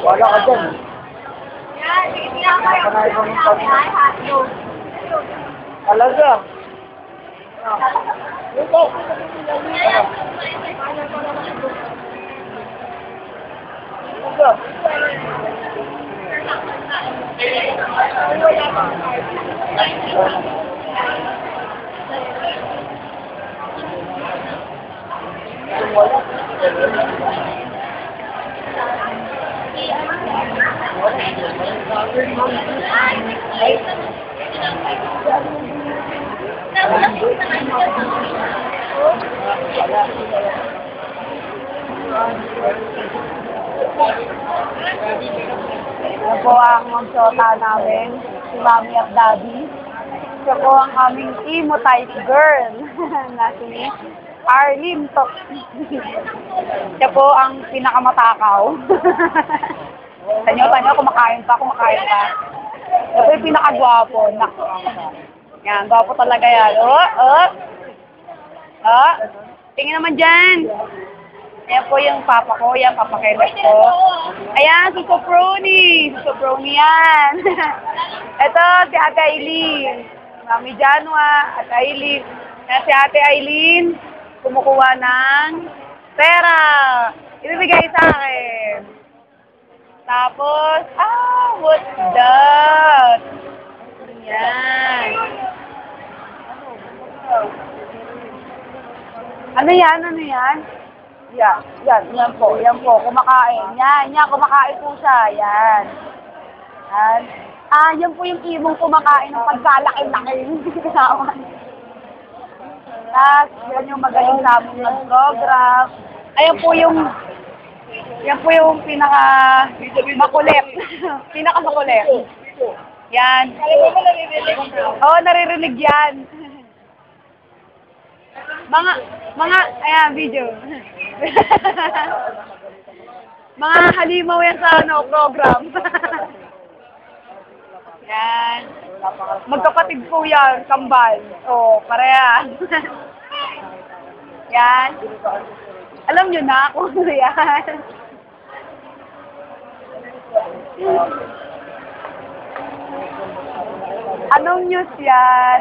Wala ka dyan. Yan, hindi na kayo. Ay, hotdog. Talaga. Ito. Yan po ang magsota namin, si Mami at Daddy. Siya po ang aming emo type girl na si Arlene to. Siya po ang pinakamatakaw. Tanyo, kumakain pa. Siya po yung pinakagwapo. Yan, gwapo talaga yan. Tingin naman dyan. Ayan po yung papa ko, yan, Papa Kenneth ko. Ayan, si Soproni yan. Ito, si Ate Aileen. Mami Janwa, Ate Aileen. Ayan, si Ate Aileen, kumukuha ng pera. Ibibigay sa akin. Tapos, what's that? Yan. Ano yan? Yan po, kumakain. Yan, kumakain po siya, yan. Yan po yung imong kumakain ng pagkalaki-laki. Tapos, yan yung magaling sa amin mag-program. Yan po yung makulit. Pinakamakulit. Yan. Oo, naririnig yan. Ayan, video. Mga halimaw yan sa program. Yan. Magkapatid po yan, kambal. Parehas. Yan. Alam nyo na kung ano yan. Anong news yan?